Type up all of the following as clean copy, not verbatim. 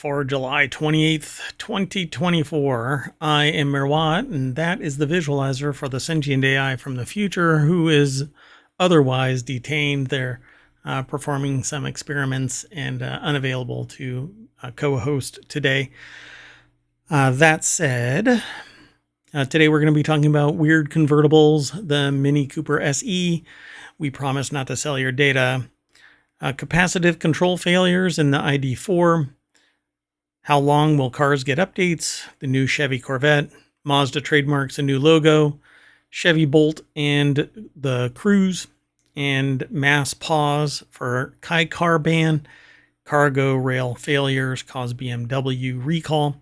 for July 28th, 2024. I am Merwat, and that is the visualizer for the Sentient AI from the future who is otherwise detained. They're performing some experiments and unavailable to co-host today. That said, today we're going to be talking about weird convertibles, the Mini Cooper SE. We promise not to sell your data. Capacitive control failures in the ID4. How long will cars get updates? The new Chevy Corvette. Mazda trademarks a new logo. Chevy Bolt and the Cruise. And mass pause for Kai car ban. Cargo rail failures cause BMW recall.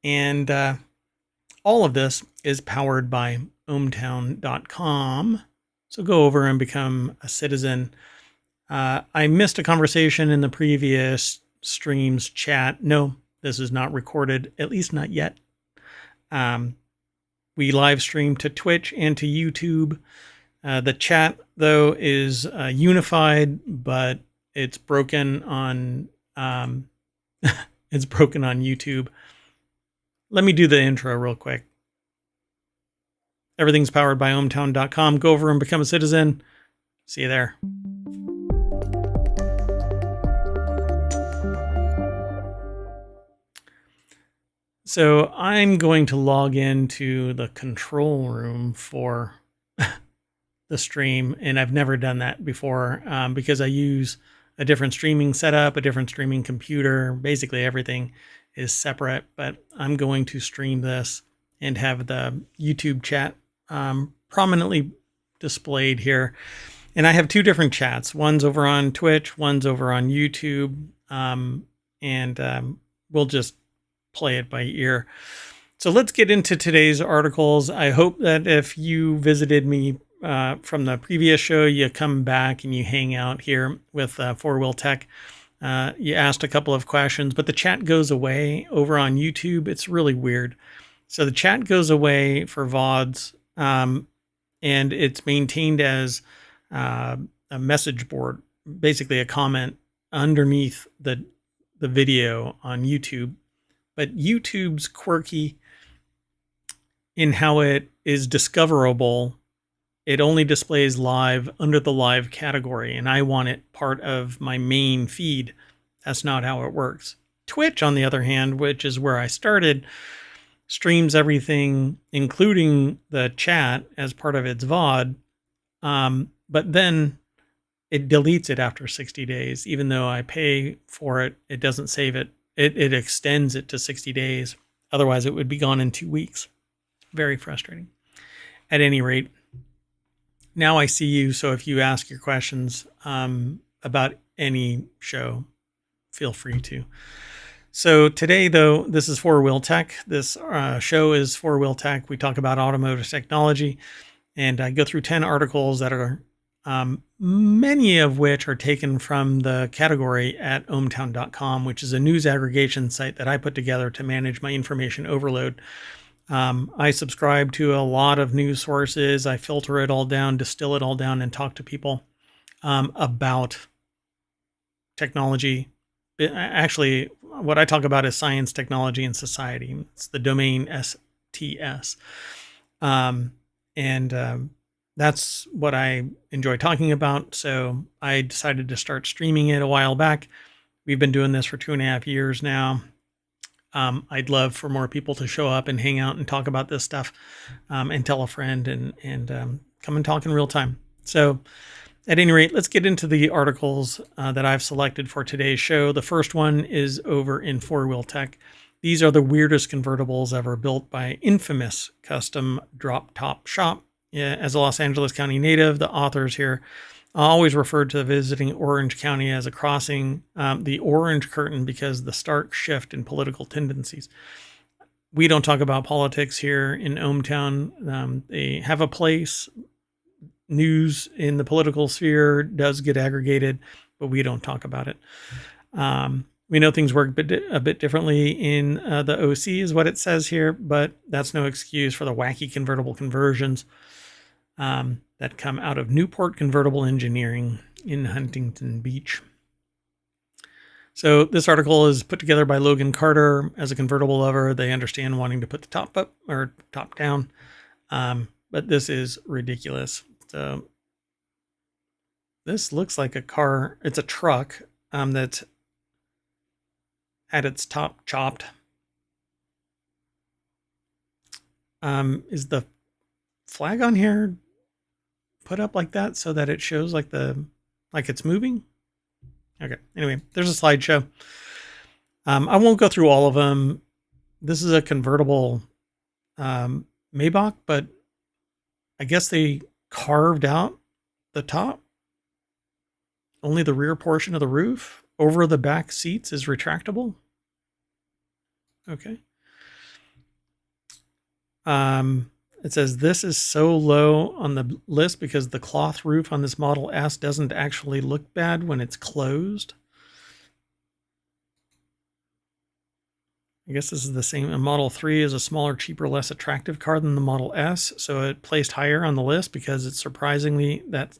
And all of this is powered by ohmTown.com. So go over and become a citizen. I missed a conversation in the previous stream's chat. No, this is not recorded, at least not yet. We live stream to Twitch and to YouTube. The chat, though, is unified, but it's broken on it's broken on YouTube. Let me do the intro real quick. Everything's powered by ohmTown.com. Go over and become a citizen. See you there. So I'm going to log into the control room for the stream, and I've never done that before because I use a different streaming setup, a different streaming computer. Basically, everything is separate, but I'm going to stream this and have the YouTube chat prominently displayed here. And I have two different chats. One's over on Twitch, one's over on YouTube, and we'll just play it by ear. So let's get into today's articles. I hope that if you visited me from the previous show, you come back and you hang out here with 4-Wheel Tech. You asked a couple of questions, but the chat goes away over on YouTube. It's really weird. So the chat goes away for VODs, and it's maintained as a message board, basically a comment underneath the video on YouTube. But YouTube's quirky in how it is discoverable. It only displays live under the live category, and I want it part of my main feed. That's not how it works. Twitch, on the other hand, which is where I started, streams everything, including the chat, as part of its VOD. But then it deletes it after 60 days. Even though I pay for it, it doesn't save it. It extends it to 60 days. Otherwise, it would be gone in 2 weeks. Very frustrating. At any rate, now I see you. So if you ask your questions about any show, feel free to. So today, though, this is 4-Wheel Tech. This show is 4-Wheel Tech. We talk about automotive technology, and I go through 10 articles that are many of which are taken from the category at ohmTown.com, which is a news aggregation site that I put together to manage my information overload. I subscribe to a lot of news sources. I filter it all down, distill it all down, and talk to people about technology. Actually, what I talk about is science, technology, and society. It's the domain STS. That's what I enjoy talking about. So I decided to start streaming it a while back. We've been doing this for 2.5 years now. I'd love for more people to show up and hang out and talk about this stuff, and tell a friend and come and talk in real time. So at any rate, let's get into the articles that I've selected for today's show. The first one is over in 4-Wheel Tech. These are the weirdest convertibles ever built by infamous custom drop top shop. Yeah, as a Los Angeles County native, the authors here always referred to visiting Orange County as a crossing the orange curtain because of the stark shift in political tendencies. We don't talk about politics here in ohmTown. They have a place. News in the political sphere does get aggregated, but we don't talk about it. We know things work a bit differently in the OC is what it says here, but that's no excuse for the wacky convertible conversions that come out of Newport Convertible Engineering in Huntington Beach. So this article is put together by Logan Carter. As a convertible lover, they understand wanting to put the top up or top down. But this is ridiculous. So this looks like a car. It's a truck that had its top chopped. Is the flag on here put up like that so that it shows like it's moving? Okay. Anyway, there's a slideshow. I won't go through all of them. This is a convertible Maybach, but I guess they carved out the top. Only the rear portion of the roof over the back seats is retractable. Okay. It says this is so low on the list because the cloth roof on this Model S doesn't actually look bad when it's closed. I guess this is the same. A Model 3 is a smaller, cheaper, less attractive car than the Model S, so it placed higher on the list because it's surprising that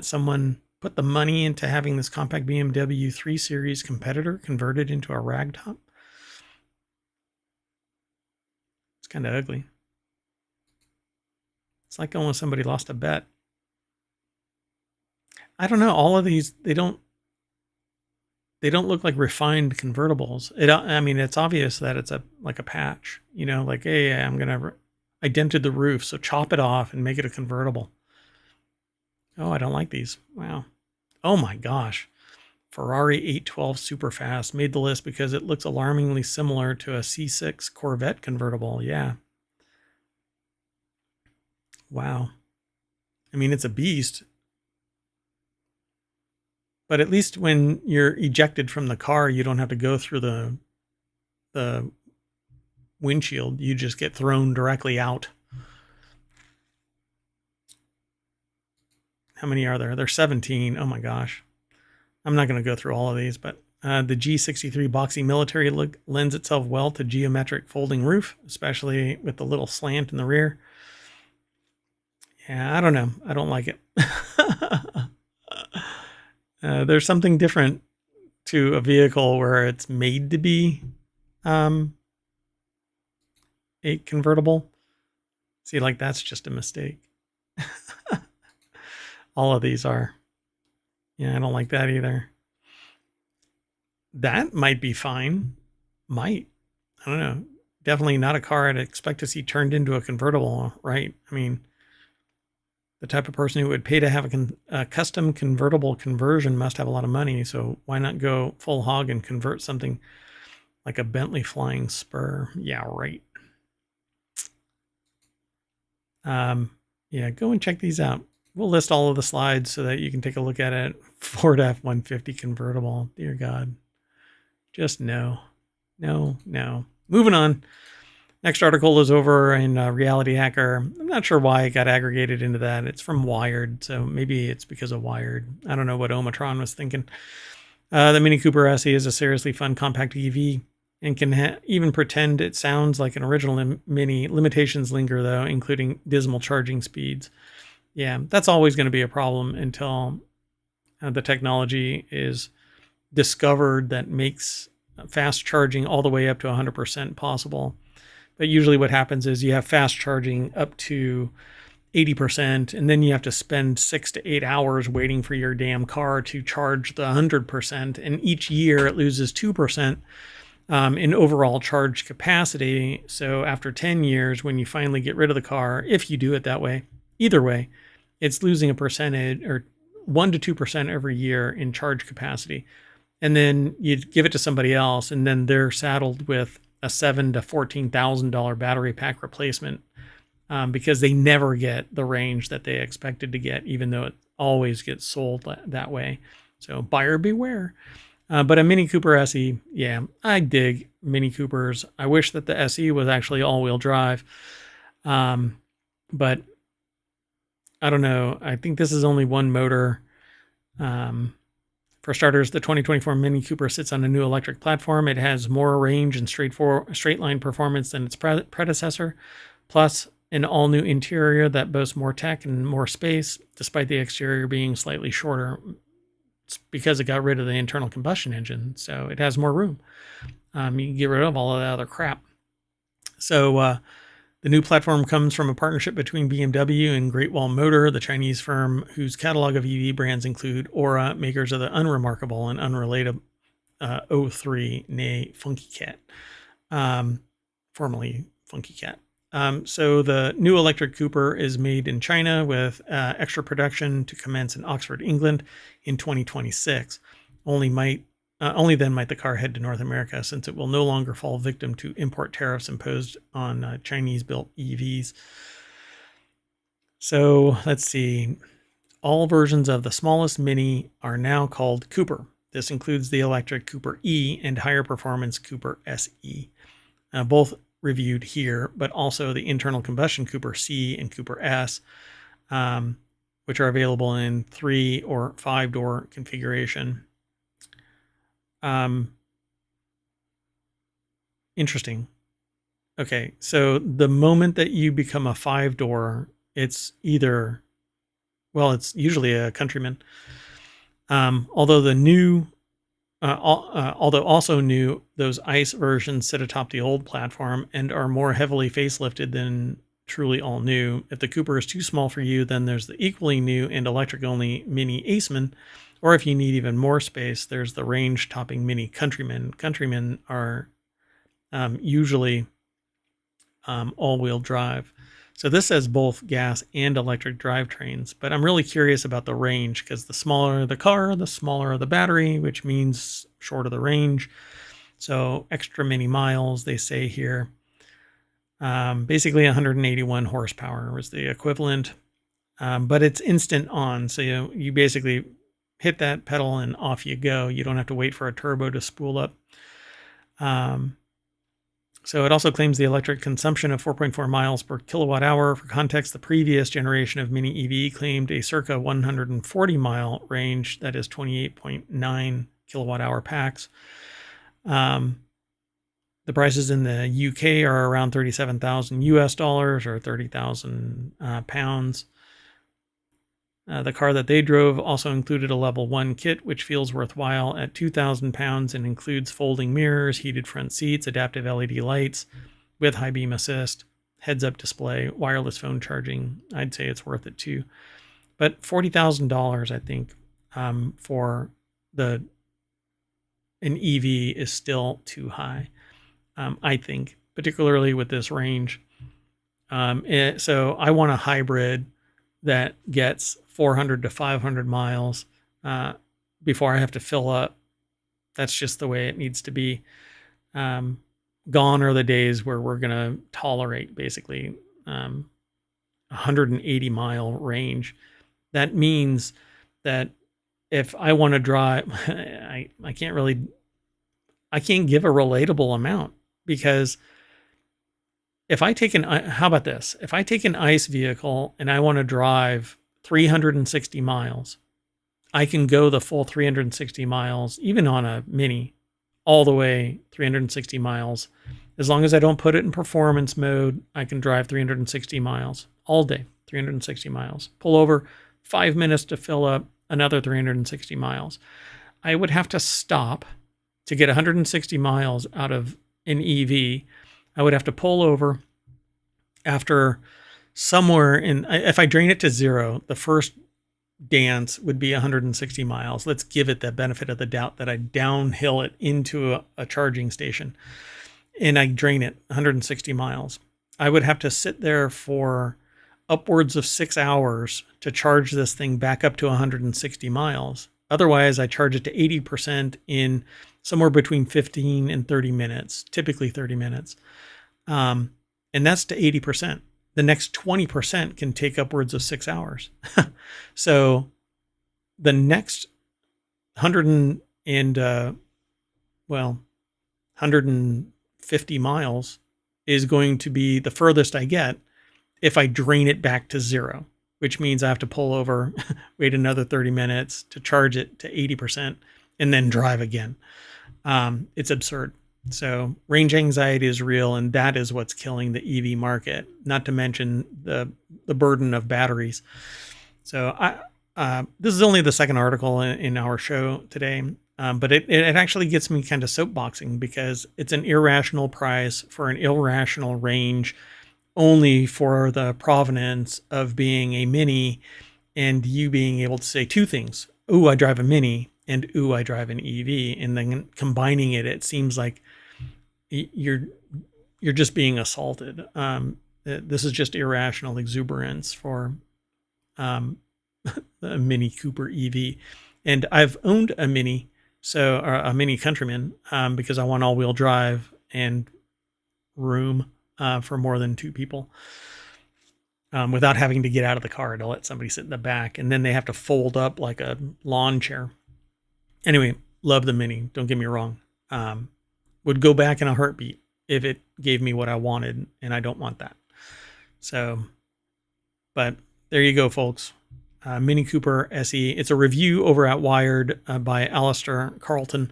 someone put the money into having this compact BMW 3 Series competitor converted into a ragtop. It's kind of ugly. It's like almost somebody lost a bet. I don't know. All of these, they don't look like refined convertibles. I mean, it's obvious that it's like a patch, you know, like, hey, I dented the roof, so chop it off and make it a convertible. Oh, I don't like these. Wow. Oh my gosh. Ferrari 812 Superfast made the list because it looks alarmingly similar to a C6 Corvette convertible. Yeah. Wow. I mean, it's a beast. But at least when you're ejected from the car, you don't have to go through the windshield. You just get thrown directly out. How many are there? There's 17. Oh my gosh. I'm not going to go through all of these, but the G63 boxy military look lends itself well to geometric folding roof, especially with the little slant in the rear. Yeah, I don't know. I don't like it. There's something different to a vehicle where it's made to be a convertible. See, like that's just a mistake. All of these are. Yeah, I don't like that either. That might be fine. Might. I don't know. Definitely not a car I'd expect to see turned into a convertible, right? I mean, the type of person who would pay to have a custom convertible conversion must have a lot of money. So why not go full hog and convert something like a Bentley Flying Spur? Yeah, right. Yeah, go and check these out. We'll list all of the slides so that you can take a look at it. Ford F-150 convertible. Dear God. Just no. No. Moving on. Next article is over in Reality Hacker. I'm not sure why it got aggregated into that. It's from Wired, so maybe it's because of Wired. I don't know what ohmTown was thinking. The Mini Cooper SE is a seriously fun compact EV and can even pretend it sounds like an original Mini. Limitations linger, though, including dismal charging speeds. Yeah, that's always going to be a problem until the technology is discovered that makes fast charging all the way up to 100% possible. But usually what happens is you have fast charging up to 80%, and then you have to spend 6 to 8 hours waiting for your damn car to charge the 100%. And each year it loses 2% in overall charge capacity. So after 10 years, when you finally get rid of the car, if you do it that way, either way, it's losing a percentage or 1 to 2% every year in charge capacity. And then you give it to somebody else, and then they're saddled with a $7,000 to $14,000 battery pack replacement because they never get the range that they expected to get, even though it always gets sold that way. So buyer beware. But a Mini Cooper SE, yeah, I dig Mini Coopers. I wish that the SE was actually all-wheel drive. But I don't know. I think this is only one motor. For starters, the 2024 Mini Cooper sits on a new electric platform. It has more range and straight line performance than its predecessor, plus an all-new interior that boasts more tech and more space, despite the exterior being slightly shorter. It's because it got rid of the internal combustion engine, so it has more room. You can get rid of all of that other crap. So the new platform comes from a partnership between BMW and Great Wall Motor, the Chinese firm whose catalog of EV brands include Aura, makers of the unremarkable and unrelated O3, nay Funky Cat, formerly Funky Cat. So the new electric Cooper is made in China with extra production to commence in Oxford, England in 2026. Only then might the car head to North America, since it will no longer fall victim to import tariffs imposed on Chinese-built EVs. So let's see. All versions of the smallest Mini are now called Cooper. This includes the electric Cooper E and higher performance Cooper SE. Both reviewed here, but also the internal combustion Cooper C and Cooper S, which are available in 3 or 5-door configuration. Interesting. Okay, so the moment that you become a 5-door, it's either, well, it's usually a Countryman. Although also new, those ICE versions sit atop the old platform and are more heavily facelifted than truly all new. If the Cooper is too small for you, then there's the equally new and electric-only Mini Aceman. Or if you need even more space, there's the range-topping Mini Countryman. Countrymen are usually all-wheel drive. So this has both gas and electric drivetrains, but I'm really curious about the range, because the smaller the car, the smaller the battery, which means shorter the range. So extra many miles, they say here. Basically 181 horsepower was the equivalent, but it's instant on. So you basically hit that pedal and off you go. You don't have to wait for a turbo to spool up. So it also claims the electric consumption of 4.4 miles per kilowatt hour. For context, the previous generation of Mini EV claimed a circa 140 mile range, that is 28.9 kilowatt hour packs. The prices in the UK are around 37,000 US dollars or 30,000 pounds. The car that they drove also included a level 1 kit, which feels worthwhile at 2,000 pounds and includes folding mirrors, heated front seats, adaptive LED lights with high beam assist, heads-up display, wireless phone charging. I'd say it's worth it too. But $40,000, I think, for an EV is still too high, I think, particularly with this range. So I want a hybrid that gets 400 to 500 miles before I have to fill up. That's just the way it needs to be. Gone are the days where we're going to tolerate basically 180 mile range. That means that if I want to drive, I can't give a relatable amount, because if I take how about this? If I take an ICE vehicle and I want to drive 360 miles, I can go the full 360 miles, even on a Mini, all the way 360 miles. As long as I don't put it in performance mode, I can drive 360 miles all day, 360 miles. Pull over, 5 minutes to fill up, another 360 miles. I would have to stop to get 160 miles out of an EV. I would have to pull over after somewhere if I drain it to zero, the first dance would be 160 miles. Let's give it the benefit of the doubt that I downhill it into a charging station and I drain it 160 miles. I would have to sit there for upwards of 6 hours to charge this thing back up to 160 miles. Otherwise, I charge it to 80% in somewhere between 15 and 30 minutes, typically 30 minutes. And that's to 80%. The next 20% can take upwards of 6 hours. So the next 150 miles is going to be the furthest I get if I drain it back to zero, which means I have to pull over, wait another 30 minutes to charge it to 80% and then drive again. It's absurd. So range anxiety is real, and that is what's killing the EV market, not to mention the burden of batteries. So this is only the second article in our show today, but it actually gets me kind of soapboxing because it's an irrational price for an irrational range only for the provenance of being a Mini and you being able to say two things. Ooh, I drive a Mini, and ooh, I drive an EV. And then combining it, it seems like you're just being assaulted. This is just irrational exuberance for the Mini Cooper EV. And I've owned a Mini, so a Mini Countryman, because I want all-wheel drive and room for more than two people. Without having to get out of the car to let somebody sit in the back. And then they have to fold up like a lawn chair. Anyway, love the Mini. Don't get me wrong. Would go back in a heartbeat if it gave me what I wanted, and I don't want that. So, but there you go, folks. Mini Cooper SE. It's a review over at Wired by Alistair Carlton.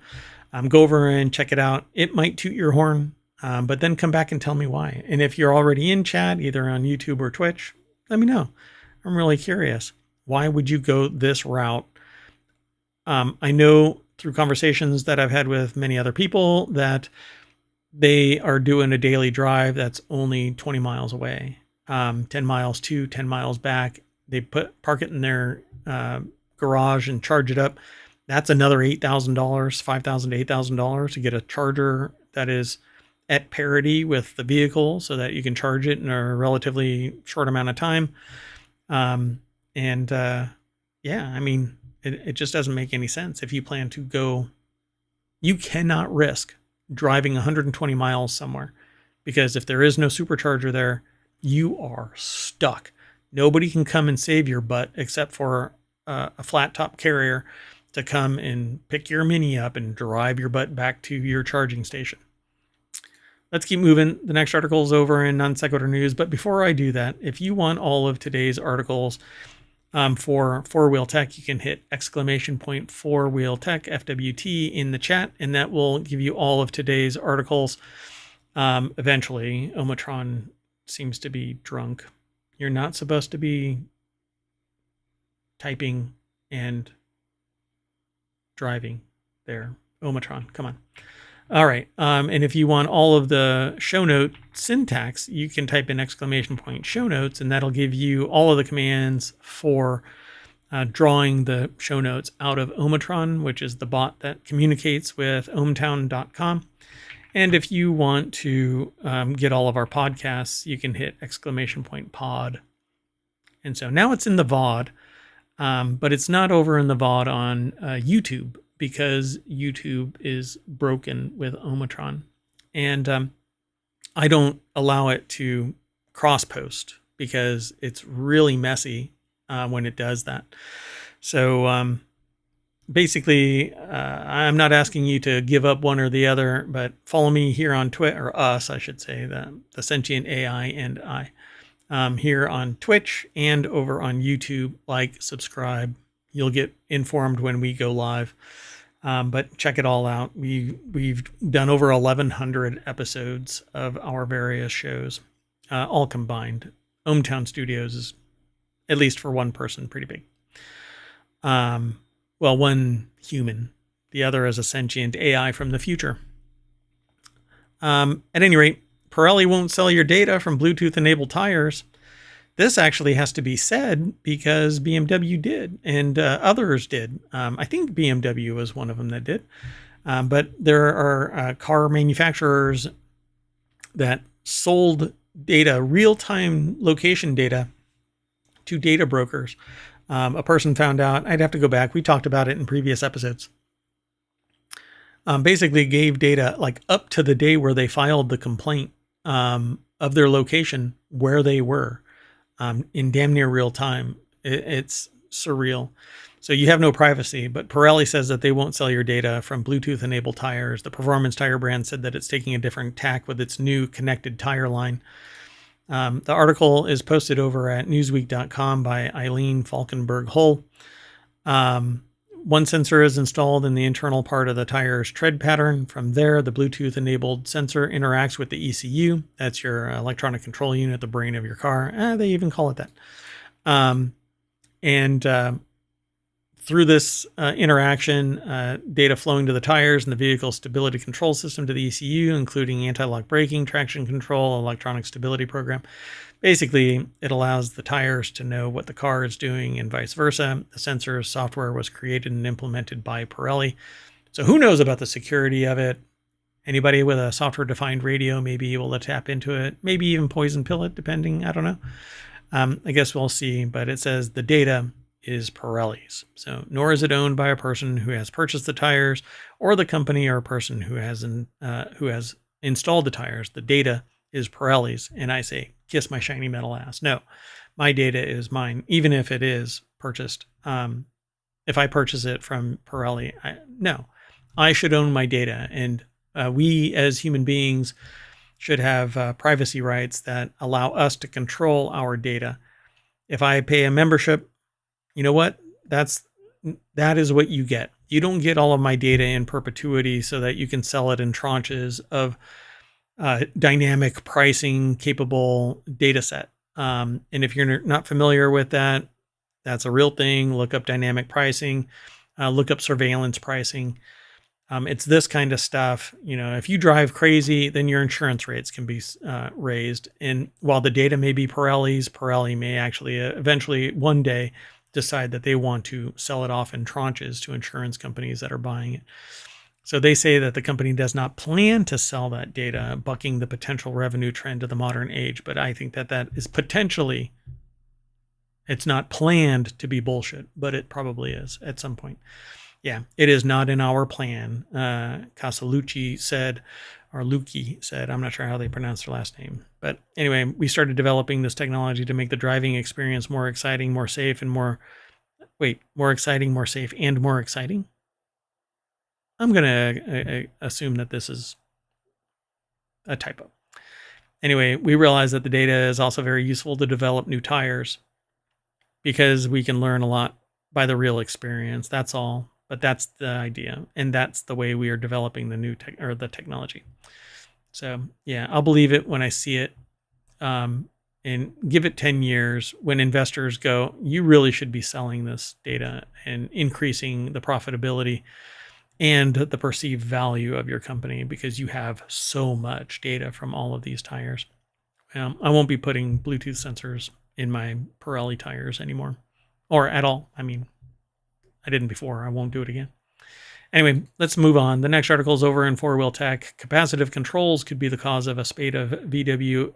Go over and check it out. It might toot your horn. But then come back and tell me why. And if you're already in chat, either on YouTube or Twitch, let me know. I'm really curious. Why would you go this route? I know through conversations that I've had with many other people that they are doing a daily drive that's only 20 miles away. 10 miles to, 10 miles back. They park it in their garage and charge it up. That's another $8,000, $5,000 to $8,000 to get a charger that is at parity with the vehicle so that you can charge it in a relatively short amount of time. Yeah, I mean, it just doesn't make any sense. If you plan to go, you cannot risk driving 120 miles somewhere, because if there is no supercharger there, you are stuck. Nobody can come and save your butt except for a flat top carrier to come and pick your Mini up and drive your butt back to your charging station. Let's keep moving. The next article is over in Non-Sequitur News. But before I do that, if you want all of today's articles for Four-Wheel Tech, you can hit !Four-Wheel Tech, FWT, in the chat, and that will give you all of today's articles. Eventually, ohmTown seems to be drunk. You're not supposed to be typing and driving there. ohmTown, come on. All right. And if you want all of the show note syntax, you can type in !Show notes, and that'll give you all of the commands for drawing the show notes out of ohmTown, which is the bot that communicates with ohmTown.com. And if you want to get all of our podcasts, you can hit !Pod. And so now it's in the VOD, but it's not over in the VOD on YouTube, because YouTube is broken with ohmTown. And I don't allow it to cross-post because it's really messy when it does that. So basically, I'm not asking you to give up one or the other, but follow me here on Twitter, or us, I should say, the Sentient AI and I, here on Twitch and over on YouTube. Like, subscribe. You'll get informed when we go live. But check it all out. We've done over 1,100 episodes of our various shows, all combined. ohmTown Studios is, at least for one person, pretty big. Well, one human. The other is a sentient AI from the future. At any rate, Pirelli won't sell your data from Bluetooth-enabled tires. This actually has to be said because BMW did, and others did. I think BMW was one of them that did. But there are car manufacturers that sold data, real-time location data, to data brokers. A person found out, I'd have to go back, we talked about it in previous episodes, basically gave data like up to the day where they filed the complaint of their location, where they were. In damn near real time. It's surreal. So you have no privacy, but Pirelli says that they won't sell your data from Bluetooth-enabled tires. The performance tire brand said that it's taking a different tack with its new connected tire line. The article is posted over at newsweek.com by Eileen Falkenberg-Hull. One sensor is installed in the internal part of the tire's tread pattern. From there, the Bluetooth-enabled sensor interacts with the ECU. That's your electronic control unit, the brain of your car. They even call it that. through this interaction, data flowing to the tires and the vehicle stability control system to the ECU, including anti-lock braking, traction control, electronic stability program. Basically, it allows the tires to know what the car is doing and vice versa. The sensor software was created and implemented by Pirelli. So who knows about the security of it? Anybody with a software-defined radio may be able to tap into it, maybe even poison pill it, depending. I don't know. I guess we'll see. But it says the data is Pirelli's. So nor is it owned by a person who has purchased the tires or the company or a person who has installed the tires. The data is Pirelli's. And I say, kiss my shiny metal ass. No, my data is mine, even if it is purchased. If I purchase it from Pirelli, no, I should own my data. And we as human beings should have privacy rights that allow us to control our data. If I pay a membership, you know what? That is what you get. You don't get all of my data in perpetuity so that you can sell it in tranches of dynamic pricing capable data set. And if you're not familiar with that, that's a real thing. Look up dynamic pricing, look up surveillance pricing. It's this kind of stuff. If you drive crazy, then your insurance rates can be raised. And while the data may be Pirelli's, Pirelli may actually eventually one day decide that they want to sell it off in tranches to insurance companies that are buying it. So they say that the company does not plan to sell that data, bucking the potential revenue trend of the modern age. But I think that is potentially, it's not planned to be bullshit, but it probably is at some point. Yeah, it is not in our plan. Casalucci said, or Luki said, I'm not sure how they pronounce their last name. But anyway, we started developing this technology to make the driving experience more exciting, more safe, and more exciting, more safe, and more exciting. I'm going to assume that this is a typo. Anyway, we realized that the data is also very useful to develop new tires because we can learn a lot by the real experience. That's all. But that's the idea, and that's the way we are developing the technology. So yeah, I'll believe it when I see it, and give it 10 years. When investors go, you really should be selling this data and increasing the profitability and the perceived value of your company because you have so much data from all of these tires. I won't be putting Bluetooth sensors in my Pirelli tires anymore, or at all. I mean, I didn't before. I won't do it again. Anyway, let's move on. The next article is over in four-wheel tech. Capacitive controls could be the cause of a spate of VW.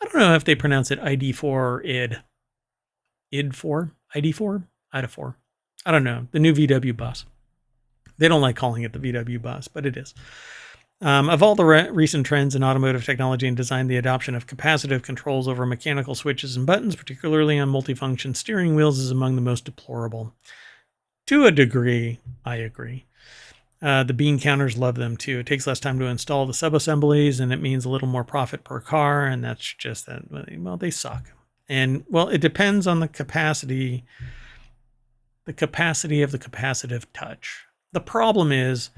I don't know if they pronounce it ID4 or ID. ID4? ID4? ID4. I don't know. The new VW bus. They don't like calling it the VW bus, but it is. Of all the recent trends in automotive technology and design, the adoption of capacitive controls over mechanical switches and buttons, particularly on multifunction steering wheels, is among the most deplorable. To a degree, I agree. The bean counters love them too. It takes less time to install the sub-assemblies, and it means a little more profit per car, and that's just that. Well, they suck. And, well, it depends on the capacity of the capacitive touch. The problem is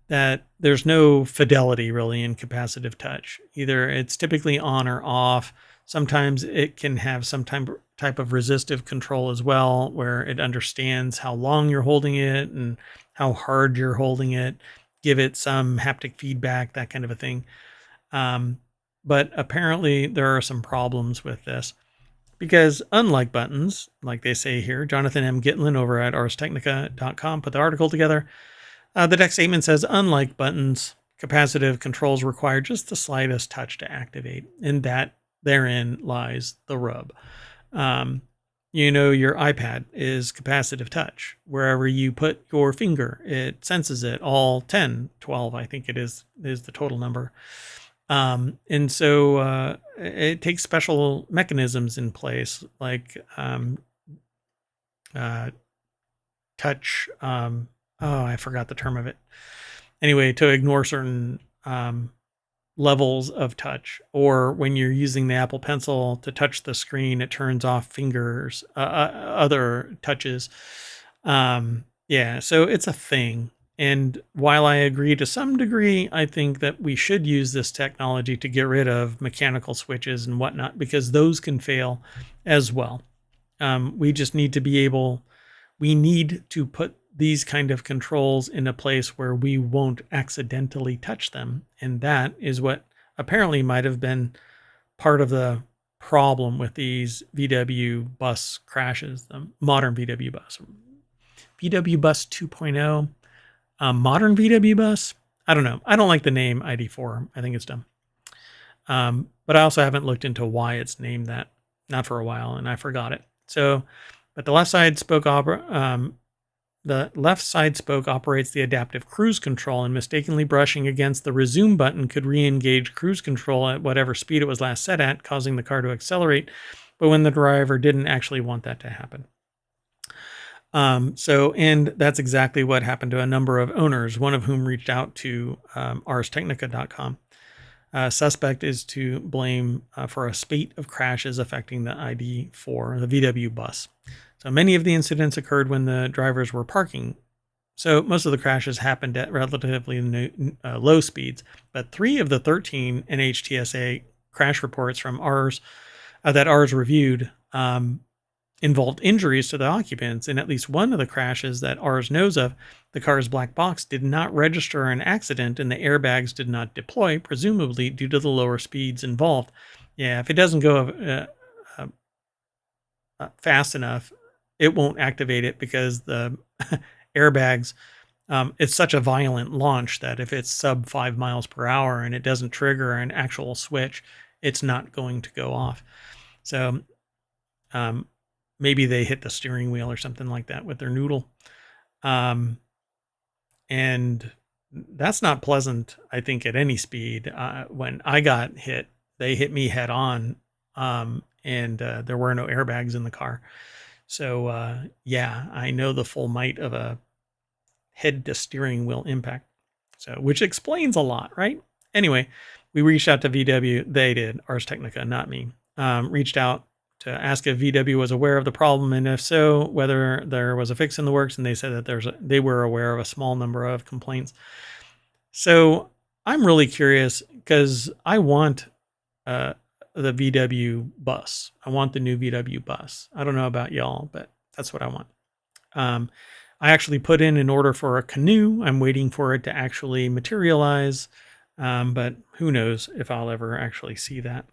that there's no fidelity really in capacitive touch. Either it's typically on or off. Sometimes it can have some type of resistive control as well, where it understands how long you're holding it and how hard you're holding it, give it some haptic feedback, that kind of a thing. But apparently there are some problems with this because unlike buttons, like they say here, Jonathan M. Gitlin over at arstechnica.com put the article together. The deck statement says, unlike buttons, capacitive controls require just the slightest touch to activate, and that therein lies the rub. Your iPad is capacitive touch. Wherever you put your finger, it senses it. All 10, 12, I think it is the total number. And so it takes special mechanisms in place, like touch. I forgot the term of it. Anyway, to ignore certain levels of touch, or when you're using the Apple Pencil to touch the screen, it turns off fingers, other touches. So it's a thing. And while I agree to some degree, I think that we should use this technology to get rid of mechanical switches and whatnot, because those can fail as well. We just need to be able, we need to put these kind of controls in a place where we won't accidentally touch them. And that is what apparently might have been part of the problem with these VW bus crashes, the modern VW bus. VW bus 2.0, modern VW bus. I don't know. I don't like the name ID4. I think it's dumb. But I also haven't looked into why it's named that, not for a while, and I forgot it. So, but the left side spoke operates the adaptive cruise control, and mistakenly brushing against the resume button could re-engage cruise control at whatever speed it was last set at, causing the car to accelerate, but when the driver didn't actually want that to happen. And that's exactly what happened to a number of owners, one of whom reached out to arstechnica.com. Suspect is to blame for a spate of crashes affecting the ID4, the VW bus. So many of the incidents occurred when the drivers were parking. So most of the crashes happened at relatively low speeds, but 3 of the 13 NHTSA crash reports from ours that ours reviewed involved injuries to the occupants. In at least one of the crashes that ours knows of, the car's black box did not register an accident and the airbags did not deploy, presumably due to the lower speeds involved. Yeah, if it doesn't go fast enough, it won't activate it because the airbags, it's such a violent launch that if it's sub 5 miles per hour and it doesn't trigger an actual switch, it's not going to go off. So maybe they hit the steering wheel or something like that with their noodle. And that's not pleasant, I think, at any speed. When I got hit, they hit me head on, and there were no airbags in the car. So, yeah, I know the full might of a head to steering wheel impact. So, which explains a lot, right? Anyway, we reached out to VW. They did. Ars Technica, not me. Reached out to ask if VW was aware of the problem, and if so, whether there was a fix in the works. And they said that they were aware of a small number of complaints. So I'm really curious because I want the VW bus. I want the new VW bus. I don't know about y'all, but that's what I want. I actually put in an order for a canoe. I'm waiting for it to actually materialize, but who knows if I'll ever actually see that.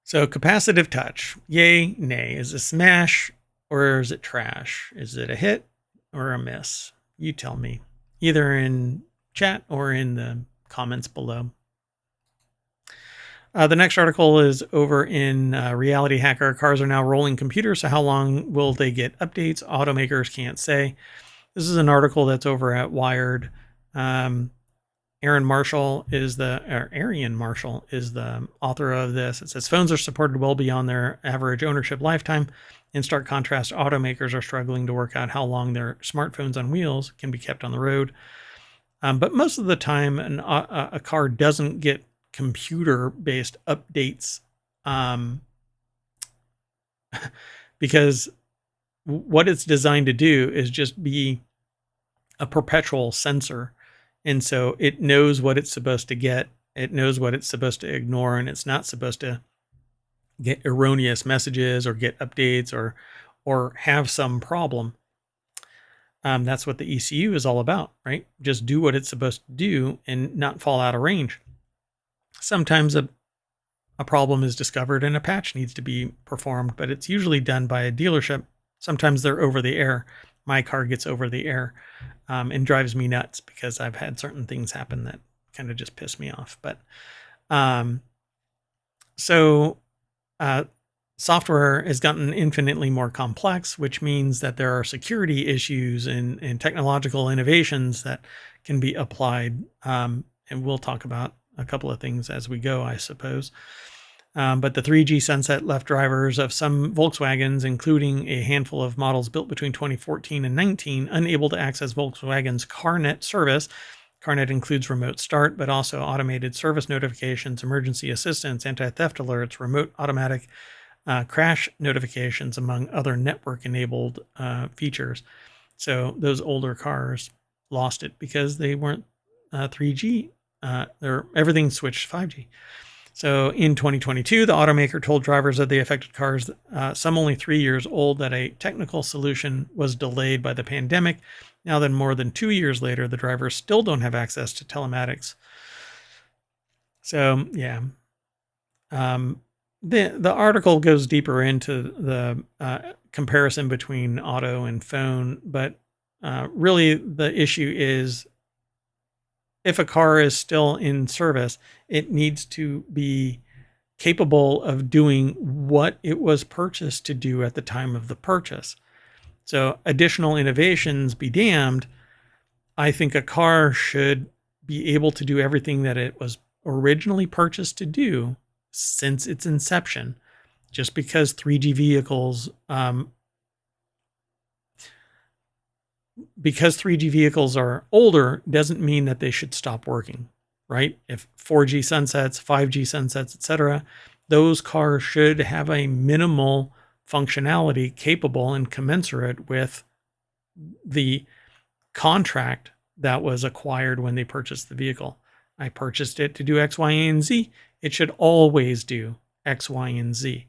So capacitive touch, yay, nay. Is it smash or is it trash? Is it a hit or a miss? You tell me, either in chat or in the comments below. The next article is over in Reality Hacker. Cars are now rolling computers, so how long will they get updates? Automakers can't say. This is an article that's over at Wired. Arian Marshall is the author of this. It says phones are supported well beyond their average ownership lifetime. In stark contrast, automakers are struggling to work out how long their smartphones on wheels can be kept on the road. But most of the time, a car doesn't get computer-based updates because what it's designed to do is just be a perpetual sensor. And so it knows what it's supposed to get. It knows what it's supposed to ignore, and it's not supposed to get erroneous messages or get updates or have some problem. That's what the ECU is all about, right? Just do what it's supposed to do and not fall out of range. Sometimes a problem is discovered and a patch needs to be performed, but it's usually done by a dealership. Sometimes they're over the air. My car gets over the air and drives me nuts because I've had certain things happen that kind of just piss me off. But software has gotten infinitely more complex, which means that there are security issues and technological innovations that can be applied. And we'll talk about a couple of things as we go, I suppose. But the 3G sunset left drivers of some Volkswagens, including a handful of models built between 2014 and 19, unable to access Volkswagen's CarNet service. CarNet includes remote start, but also automated service notifications, emergency assistance, anti-theft alerts, remote automatic crash notifications, among other network-enabled features. So those older cars lost it because they weren't 3G. Everything switched 5G. So in 2022, the automaker told drivers of the affected cars, some only 3 years old, that a technical solution was delayed by the pandemic. Now then, more than 2 years later, the drivers still don't have access to telematics. So yeah, the article goes deeper into the comparison between auto and phone, but really the issue is, if a car is still in service, it needs to be capable of doing what it was purchased to do at the time of the purchase. So additional innovations be damned. I think a car should be able to do everything that it was originally purchased to do since its inception. Just because 3G vehicles are older doesn't mean that they should stop working, right? If 4G sunsets, 5G sunsets, etc., those cars should have a minimal functionality capable and commensurate with the contract that was acquired when they purchased the vehicle. I purchased it to do X, Y, and Z. It should always do X, Y, and Z.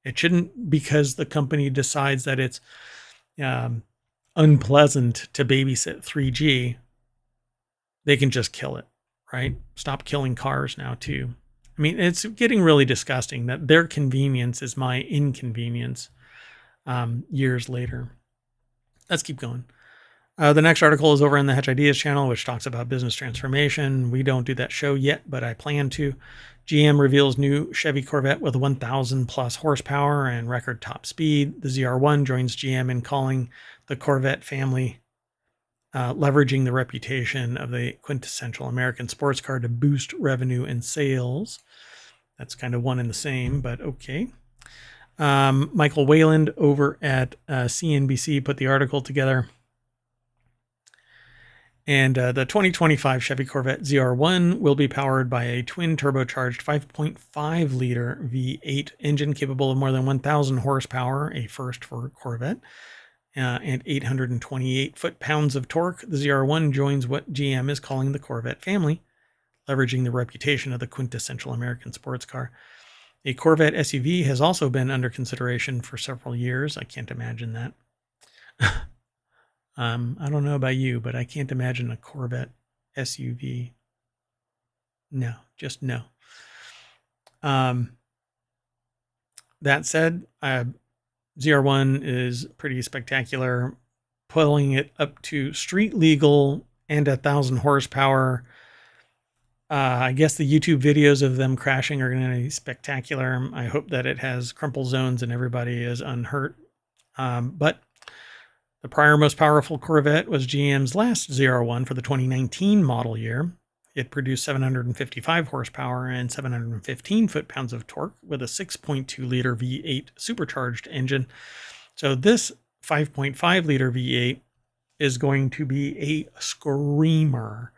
It shouldn't, because the company decides that it's unpleasant to babysit 3G, they can just kill it, right? Stop killing cars now too. I mean, it's getting really disgusting that their convenience is my inconvenience years later. Let's keep going. The next article is over in the Hedge Ideas channel, which talks about business transformation. We don't do that show yet, but I plan to. GM reveals new Chevy Corvette with 1,000 plus horsepower and record top speed. The ZR1 joins GM in calling the Corvette family, leveraging the reputation of the quintessential American sports car to boost revenue and sales. That's kind of one and the same, but okay. Michael Wayland over at CNBC put the article together. And the 2025 Chevy Corvette ZR1 will be powered by a twin turbocharged 5.5 liter V8 engine capable of more than 1,000 horsepower, a first for Corvette, and 828 foot-pounds of torque. The ZR1 joins what GM is calling the Corvette family, leveraging the reputation of the quintessential American sports car. A Corvette SUV has also been under consideration for several years. I can't imagine that. I don't know about you, but I can't imagine a Corvette SUV. No, just no. That said, ZR1 is pretty spectacular, pulling it up to street legal and 1,000 horsepower. I guess the YouTube videos of them crashing are going to be spectacular. I hope that it has crumple zones and everybody is unhurt. But the prior most powerful Corvette was GM's last ZR1 for the 2019 model year. It produced 755 horsepower and 715 foot-pounds of torque with a 6.2 liter V8 supercharged engine. So this 5.5 liter V8 is going to be a screamer.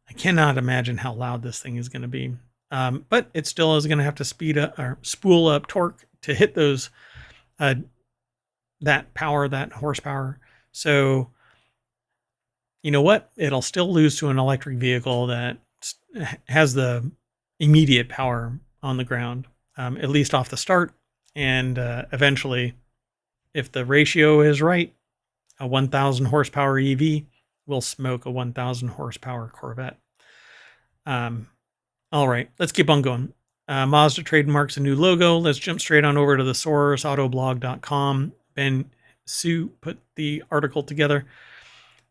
I cannot imagine how loud this thing is going to be. But it still is going to have to speed up or spool up torque to hit those that power, that horsepower. So, you know what? It'll still lose to an electric vehicle that has the immediate power on the ground, at least off the start. And eventually, if the ratio is right, a 1,000 horsepower EV will smoke a 1,000 horsepower Corvette. All right, let's keep on going. Mazda trademarks a new logo. Let's jump straight on over to the source, autoblog.com. Ben Su put the article together.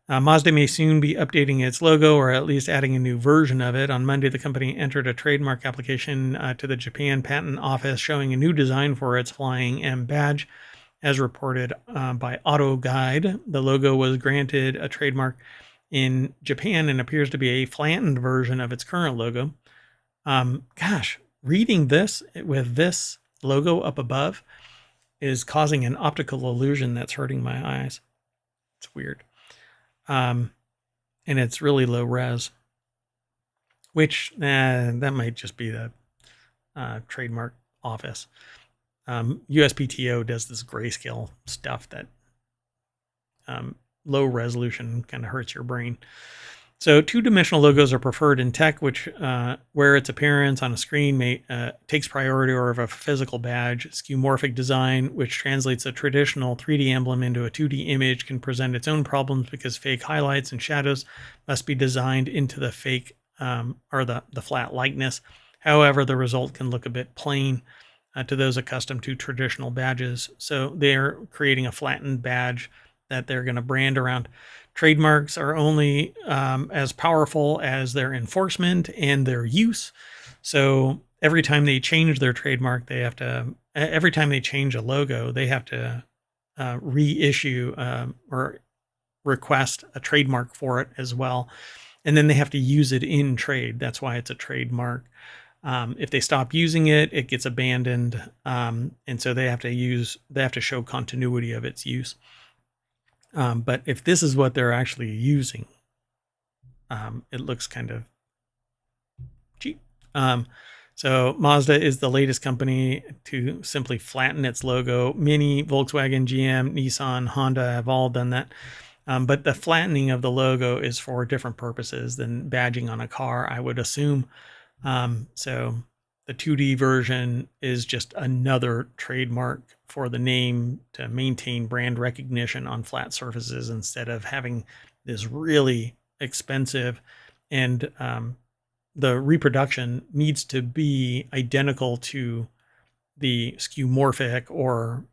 Mazda may soon be updating its logo, or at least adding a new version of it. On Monday, the company entered a trademark application to the Japan Patent Office showing a new design for its Flying M badge. As reported by Auto Guide, the logo was granted a trademark in Japan and appears to be a flattened version of its current logo. Gosh, reading this with this logo up above is causing an optical illusion that's hurting my eyes. It's weird. And it's really low res, which that might just be the trademark office. USPTO does this grayscale stuff that low resolution kind of hurts your brain. So two-dimensional logos are preferred in tech, which where its appearance on a screen takes priority over a physical badge. Skeuomorphic design, which translates a traditional 3D emblem into a 2D image, can present its own problems because fake highlights and shadows must be designed into the fake or the flat likeness. However, the result can look a bit plain to those accustomed to traditional badges. So they're creating a flattened badge that they're going to brand around. Trademarks are only as powerful as their enforcement and their use. So every time they change their trademark, every time they change a logo, they have to reissue or request a trademark for it as well. And then they have to use it in trade. That's why it's a trademark. If they stop using it, it gets abandoned. And so they have to show continuity of its use. But if this is what they're actually using, it looks kind of cheap. So Mazda is the latest company to simply flatten its logo. Mini, Volkswagen, GM, Nissan, Honda have all done that. But the flattening of the logo is for different purposes than badging on a car, I would assume. So the 2D version is just another trademark for the name to maintain brand recognition on flat surfaces instead of having this really expensive, and the reproduction needs to be identical to the skeuomorphic or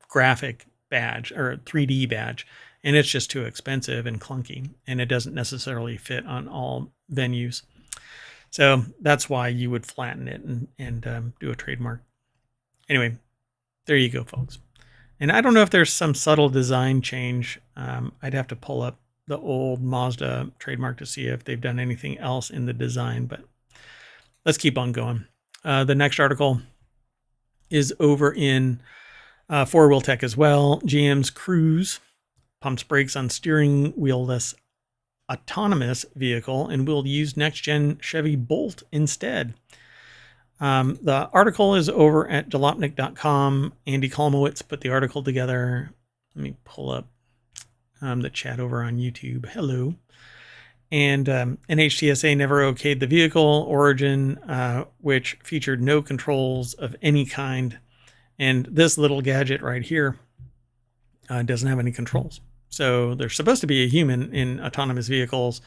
graphic badge or 3D badge. And it's just too expensive and clunky, and it doesn't necessarily fit on all venues. So that's why you would flatten it and do a trademark. Anyway, there you go, folks. And I don't know if there's some subtle design change. I'd have to pull up the old Mazda trademark to see if they've done anything else in the design, but let's keep on going. The next article is over in four-wheel tech as well. GM's Cruise pumps brakes on steering wheel-less autonomous vehicle and will use next-gen Chevy Bolt instead. The article is over at jalopnik.com. Andy Kolmowitz put the article together. Let me pull up the chat over on YouTube. Hello. And NHTSA never okayed the vehicle Origin, which featured no controls of any kind. And this little gadget right here doesn't have any controls. So there's supposed to be a human in autonomous vehicles.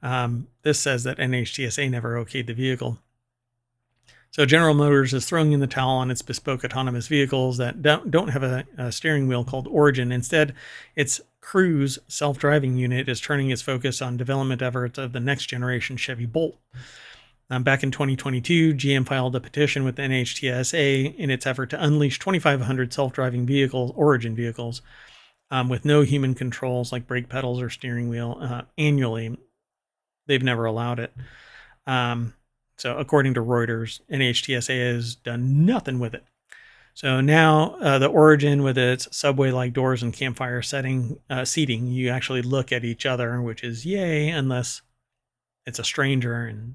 This says that NHTSA never okayed the vehicle. So General Motors is throwing in the towel on its bespoke autonomous vehicles that don't have a steering wheel called Origin. Instead, its Cruise self-driving unit is turning its focus on development efforts of the next generation Chevy Bolt. Back in 2022, GM filed a petition with NHTSA in its effort to unleash 2,500 self-driving vehicles, Origin vehicles, with no human controls like brake pedals or steering wheel annually. They've never allowed it. So according to Reuters, NHTSA has done nothing with it. So now the Origin with its subway-like doors and campfire seating, you actually look at each other, which is yay, unless it's a stranger and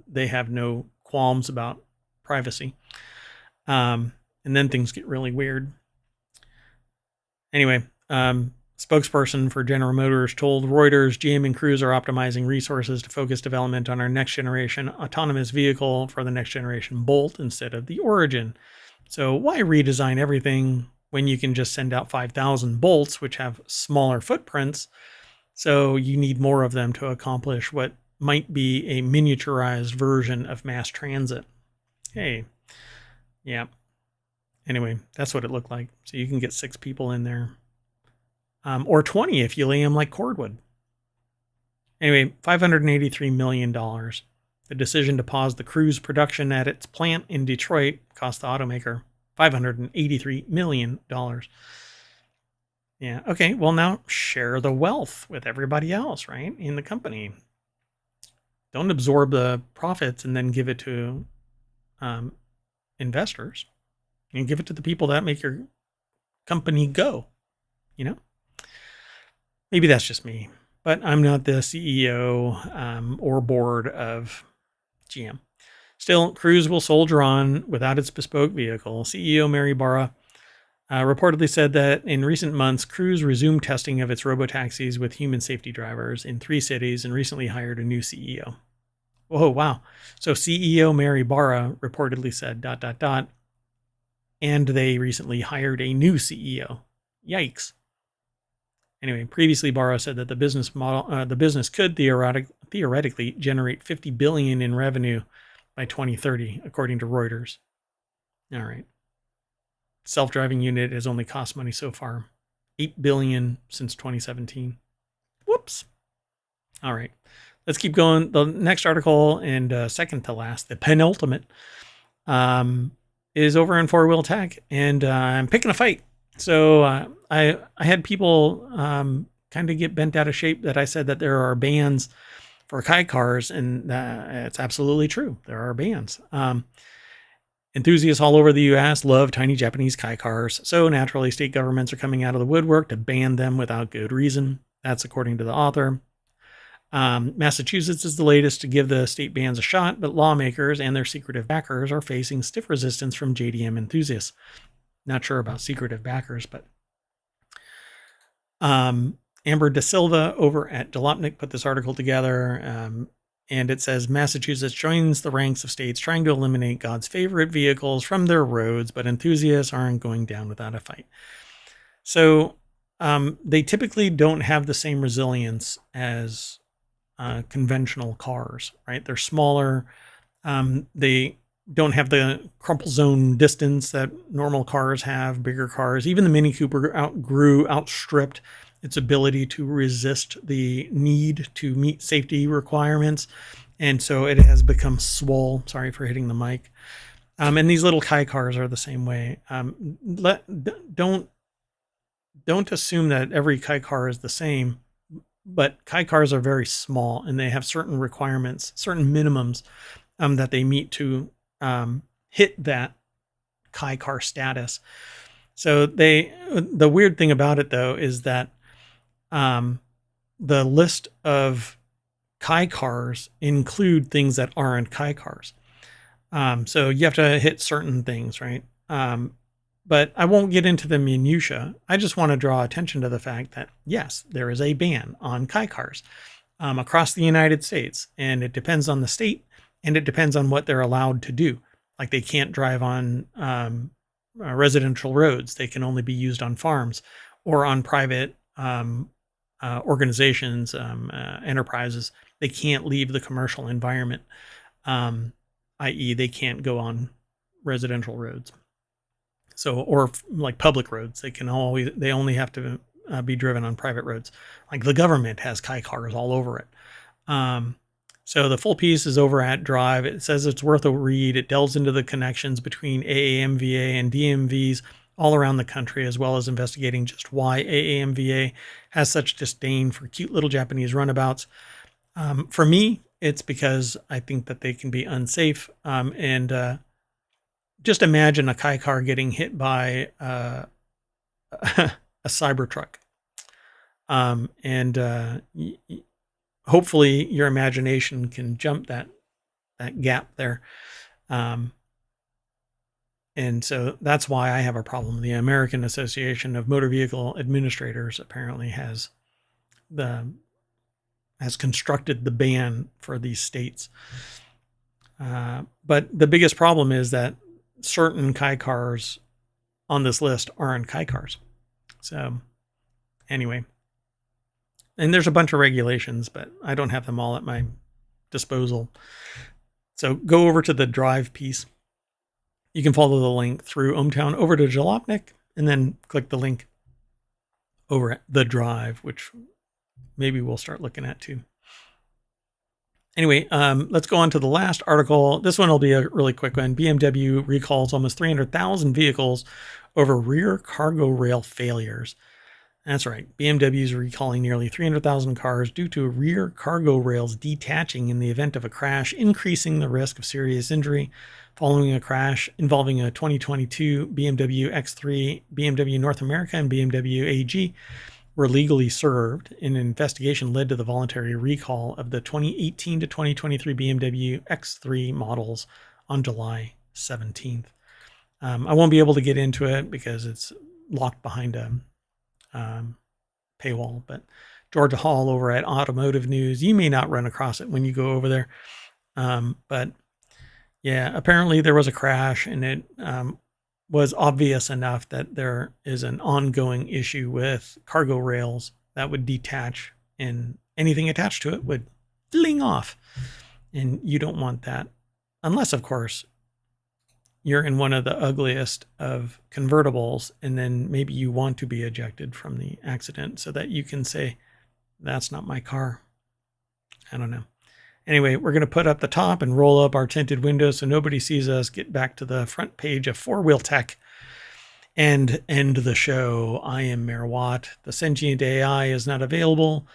they have no qualms about privacy. And then things get really weird. Anyway, spokesperson for General Motors told Reuters GM and Cruise are optimizing resources to focus development on our next generation autonomous vehicle for the next generation Bolt instead of the Origin. So why redesign everything when you can just send out 5,000 Bolts, which have smaller footprints? So you need more of them to accomplish what might be a miniaturized version of mass transit. Hey, yeah. Anyway, that's what it looked like. So you can get 6 people in there. Or 20 if you lay them like cordwood. Anyway, $583 million. The decision to pause the Cruise production at its plant in Detroit cost the automaker $583 million. Yeah, okay, well now share the wealth with everybody else, right, in the company. Don't absorb the profits and then give it to investors. And give it to the people that make your company go, you know? Maybe that's just me, but I'm not the CEO or board of GM. Still, Cruise will soldier on without its bespoke vehicle. CEO Mary Barra reportedly said that in recent months, Cruise resumed testing of its robotaxis with human safety drivers in 3 cities and recently hired a new CEO. Oh, wow. So CEO Mary Barra reportedly said ... and they recently hired a new CEO. Yikes. Anyway, previously Barra said that the business could theoretically generate $50 billion in revenue by 2030, according to Reuters. All right. Self-driving unit has only cost money so far. $8 billion since 2017. Whoops. All right. Let's keep going. The next article, and second to last, the penultimate, is over in four-wheel tech, and I'm picking a fight. So I had people kind of get bent out of shape that I said that there are bans for Kai cars, and it's absolutely true. There are bans. Enthusiasts all over the U.S. love tiny Japanese Kai cars, so naturally state governments are coming out of the woodwork to ban them without good reason. That's according to the author. Massachusetts is the latest to give the state bans a shot, but lawmakers and their secretive backers are facing stiff resistance from JDM enthusiasts. Not sure about secretive backers, but Amber De Silva over at Jalopnik put this article together, and it says Massachusetts joins the ranks of states trying to eliminate God's favorite vehicles from their roads, but enthusiasts aren't going down without a fight. So they typically don't have the same resilience as conventional cars, right? They're smaller. They don't have the crumple zone distance that normal cars have, bigger cars. Even the Mini Cooper outstripped its ability to resist the need to meet safety requirements. And so it has become swole. Sorry for hitting the mic. And these little Kai cars are the same way. Don't assume that every Kai car is the same, but Kai cars are very small and they have certain requirements, certain minimums that they meet to hit that Kai car status. So the weird thing about it though is that the list of Kai cars include things that aren't Kai cars. So you have to hit certain things, right? But I won't get into the minutia. I just want to draw attention to the fact that, yes, there is a ban on Kai cars across the United States. And it depends on the state, and it depends on what they're allowed to do. Like they can't drive on residential roads. They can only be used on farms or on private organizations, enterprises. They can't leave the commercial environment, i.e. they can't go on residential roads. So, or like public roads, they only have to be driven on private roads. Like the government has Kai cars all over it. So the full piece is over at Drive. It says it's worth a read. It delves into the connections between AAMVA and DMVs all around the country, as well as investigating just why AAMVA has such disdain for cute little Japanese runabouts. For me, it's because I think that they can be unsafe. And just imagine a Kai car getting hit by a Cybertruck. Hopefully your imagination can jump that gap there. And so that's why I have a problem. The American Association of Motor Vehicle Administrators apparently has constructed the ban for these states. But the biggest problem is that certain Kai cars on this list aren't Kai cars. So anyway, and there's a bunch of regulations, but I don't have them all at my disposal. So go over to the Drive piece. You can follow the link through ohmTown over to Jalopnik and then click the link over at the Drive, which maybe we'll start looking at too. Anyway, let's go on to the last article. This one will be a really quick one. BMW recalls almost 300,000 vehicles over rear cargo rail failures. That's right. BMW is recalling nearly 300,000 cars due to rear cargo rails detaching in the event of a crash, increasing the risk of serious injury. Following a crash involving a 2022 BMW X3, BMW North America, and BMW AG were legally served. An investigation led to the voluntary recall of the 2018 to 2023 BMW X3 models on July 17th. I won't be able to get into it because it's locked behind a paywall. But Georgia Hall over at Automotive News, you may not run across it when you go over there. But yeah, apparently there was a crash, and it was obvious enough that there is an ongoing issue with cargo rails that would detach, and anything attached to it would fling off. And you don't want that. Unless, of course, you're in one of the ugliest of convertibles, and then maybe you want to be ejected from the accident so that you can say, that's not my car. I don't know. Anyway, we're going to put up the top and roll up our tinted windows so nobody sees us, get back to the front page of Four Wheel Tech, and end the show. I am Mayor Watt. The Sentient AI is not available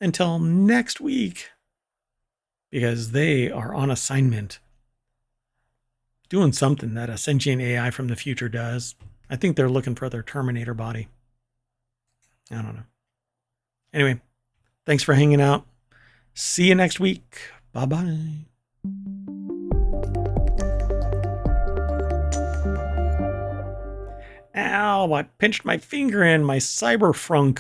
until next week because they are on assignment doing something that a sentient AI from the future does. I think they're looking for their Terminator body. I don't know. Anyway, thanks for hanging out. See you next week. Bye-bye. Ow, I pinched my finger in my cyberfrunk.